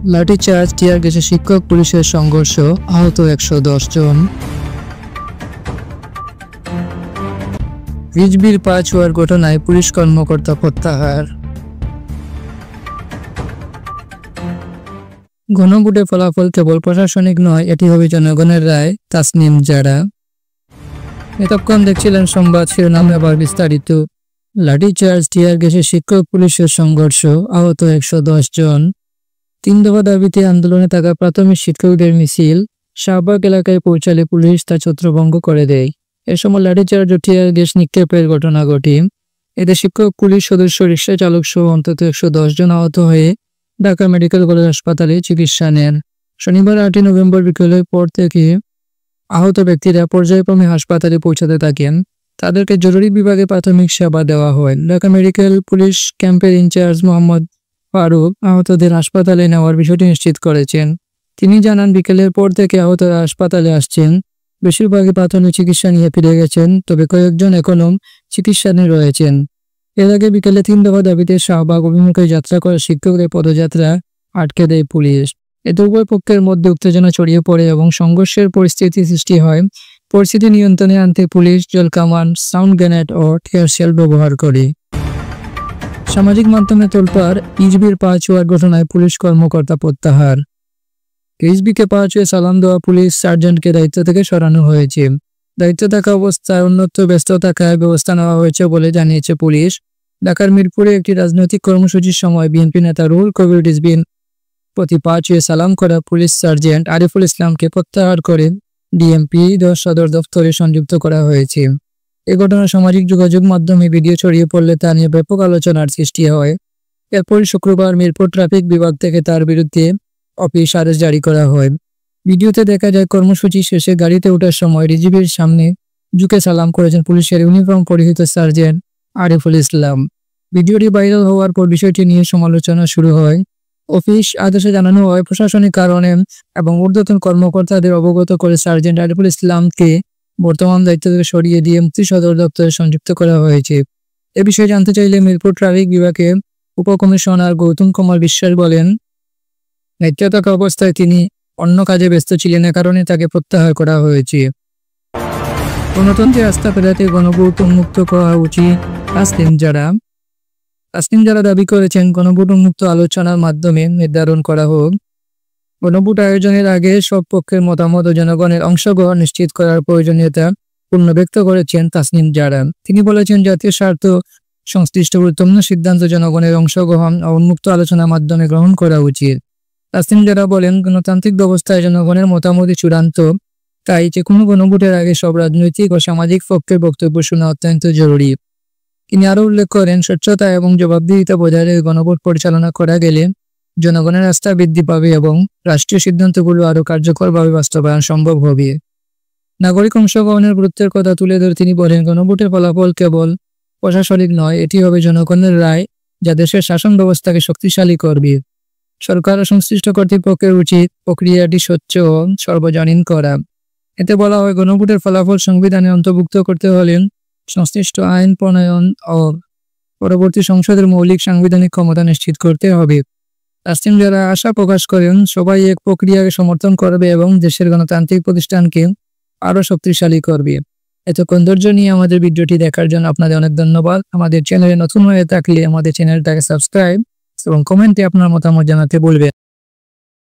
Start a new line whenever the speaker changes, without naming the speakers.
লাঠিচার্জ, টিয়ার গ্যাসে শিক্ষক পুলিশের সংঘর্ষ, আহত 110 জন। রিজভির পা ছোঁয়ার ঘটনায় পুলিশ কর্মকর্তা প্রত্যাহার। গণভোটের ফলাফল কেবল প্রশাসনিক নয়, এটি হবে জনগণের রায়। তাসনিম জারা। এতক্ষণ দেখছিলেন সংবাদ শিরোনাম, এবার বিস্তারিত। লাঠিচার্জ, টিয়ার গ্যাসে শিক্ষক পুলিশের সংঘর্ষ, আহত 110 জন। 3 দফা দাবিতে আন্দোলনে থাকা প্রাথমিক শিক্ষকদের মিছিল শাহবাগ এলাকায় পৌঁছালে পুলিশ তা ছত্রভঙ্গ করে দেয়। এ সময় লাঠিচার্জ ও টিয়ার গ্যাস নিক্ষেপের ঘটনা ঘটে। এতে শিক্ষক পুলিশ সদস্য, রিকশা চালক সহ অন্তত 110 জন আহত হয়ে ঢাকা মেডিকেল কলেজ হাসপাতালে চিকিৎসা নেন। শনিবার 8 নভেম্বর বিকেলের পর থেকে আহত ব্যক্তিরা পর্যায়ক্রমে হাসপাতালে পৌঁছাতে থাকেন। তাদেরকে জরুরি বিভাগে প্রাথমিক সেবা দেওয়া হয়। ঢাকা মেডিকেল পুলিশ ক্যাম্পের ইনচার্জ মোহাম্মদ ফারুক আহতদের হাসপাতালে নেওয়ার বিষয়টি নিশ্চিত করেছেন। তিনি জানান, বিকেলের পর থেকে আহতরা হাসপাতালে আসছেন। বেশিরভাগই প্রাথমিক চিকিৎসা নিয়ে ফিরে গেছেন, তবে কয়েকজন এখনও চিকিৎসাধীন রয়েছেন। এর আগে বিকেলে 3 দফা দাবিতে শাহবাগ অভিমুখে যাত্রা করা শিক্ষকদের পদযাত্রা আটকে দেয় পুলিশ। এতে উভয় পক্ষের মধ্যে উত্তেজনা ছড়িয়ে পড়ে এবং সংঘর্ষের পরিস্থিতি সৃষ্টি হয়। পরিস্থিতি নিয়ন্ত্রণে আনতে পুলিশ জলকামান, সাউন্ড গ্রেনেড ও টিয়ার শেল ব্যবহার করে। সামাজিক মাধ্যমে তোলপাড়, রিজভির পা ছোঁয়ার ঘটনায় পুলিশ কর্মকর্তা প্রত্যাহার। রিজভিকে পা ছুঁয়ে সালাম দেওয়া পুলিশ সার্জেন্টকে দায়িত্ব থেকে সরানো হয়েছে। দায়িত্ব থাকা অবস্থায় অন্যত্র ব্যস্ত থাকায় ব্যবস্থা নেওয়া হয়েছে বলে জানিয়েছে পুলিশ। ঢাকার মিরপুরে একটি রাজনৈতিক কর্মসূচির সময় বিএনপি নেতা রুহুল কবির রিজভির প্রতি পা ছুঁয়ে সালাম করা পুলিশ সার্জেন্ট আরিফুল ইসলামকে প্রত্যাহার করে ডিএমপি সদর দফতরে সংযুক্ত করা হয়েছে। এ ঘটনা সামাজিক যোগাযোগ মাধ্যমে ভিডিও ছড়িয়ে পড়লে তা নিয়ে ব্যাপক আলোচনার সৃষ্টি হয়। এরপরই শুক্রবার মিরপুর ট্রাফিক বিভাগ থেকে তার বিরুদ্ধে অফিস আরেস্ট জারি করা হয়। ভিডিওতে দেখা যায়, কর্মসূচি শেষে গাড়িতে ওঠার সময় রিজভির সামনে ঝুঁকে সালাম করেছেন পুলিশের ইউনিফর্ম পরিহিত সার্জেন্ট আরিফুল ইসলাম। ভিডিওটি ভাইরাল হওয়ার পর বিষয়টি নিয়ে সমালোচনা শুরু হয়। অফিস আদেশে জানানো হয়, প্রশাসনিক কারণে এবং ঊর্ধ্বতন কর্মকর্তাদের অবগত করে সার্জেন্ট আরিফুল ইসলামকে বর্তমান দায়িত্ব থেকে সরিয়ে ডিএমপি সদর দপ্তরে সংযুক্ত করা হয়েছে। এ বিষয়ে জানতে চাইলে মিরপুর ট্রাফিক বিভাগের উপকমিশনার গৌতম কুমার বিশ্বাস বলেন, দায়িত্বে থাকা অবস্থায় তিনি অন্য কাজে ব্যস্ত ছিলেন, এ কারণে তাকে প্রত্যাহার করা হয়েছে। গণতন্ত্রে আস্থা ফেরাতে গণভোট উন্মুক্ত করা উচিত। তাসনিম জারা দাবি করেছেন, গণভোট উন্মুক্ত আলোচনার মাধ্যমে নির্ধারণ করা হোক। গণভোট আয়োজনের আগে সব পক্ষের মতামত ও জনগণের অংশগ্রহণ নিশ্চিত করার প্রয়োজনীয়তা পুনর্ব্যক্ত করেছেন তাসনিম জারা। তিনি বলেছেন, জাতীয় স্বার্থ সংশ্লিষ্ট গুরুত্বপূর্ণ সিদ্ধান্ত জনগণের অংশগ্রহণ ও উন্মুক্ত আলোচনার মাধ্যমে গ্রহণ করা উচিত। তাসনিম জারা বলেন, গণতান্ত্রিক ব্যবস্থায় জনগণের মতামতই চূড়ান্ত, তাই যে কোনো গণভোটের আগে সব রাজনৈতিক ও সামাজিক পক্ষের বক্তব্য শোনা অত্যন্ত জরুরি। তিনি আরও উল্লেখ করেন, স্বচ্ছতা এবং জবাবদিহিতা বজায় রেখে গণভোট পরিচালনা করা গেলে জনগণের আস্থা বৃদ্ধি পাবে এবং রাষ্ট্রীয় সিদ্ধান্তগুলো আরও কার্যকরভাবে বাস্তবায়ন সম্ভব হবে। নাগরিক অংশগ্রহণের গুরুত্বের কথা তুলে ধরে তিনি বলেন, গণভোটের ফলাফল কেবল প্রশাসনিক নয়, এটি হবে জনগণের রায়, যা দেশের শাসন ব্যবস্থাকে শক্তিশালী করবে। সরকার ও সংশ্লিষ্ট কর্তৃপক্ষের উচিত প্রক্রিয়াটি স্বচ্ছ ও সর্বজনীন করা। এতে বলা হয়, গণভোটের ফলাফল সংবিধানে অন্তর্ভুক্ত করতে হলে সংশ্লিষ্ট আইন প্রণয়ন ও পরবর্তী সংসদের মৌলিক সাংবিধানিক ক্ষমতা নিশ্চিত করতে হবে। তাসনিম জারা আশা প্রকাশ করেন, সবাই এক প্রক্রিয়াকে সমর্থন করবে এবং দেশের গণতান্ত্রিক প্রতিষ্ঠানকে আরও শক্তিশালী করবে। এতক্ষণ ধৈর্য নিয়ে আমাদের ভিডিওটি দেখার জন্য আপনাদের অনেক ধন্যবাদ। আমাদের চ্যানেলে নতুন হয়ে থাকলে আমাদের চ্যানেলটাকে সাবস্ক্রাইব এবং কমেন্টে আপনার মতামত জানাতে বলবেন।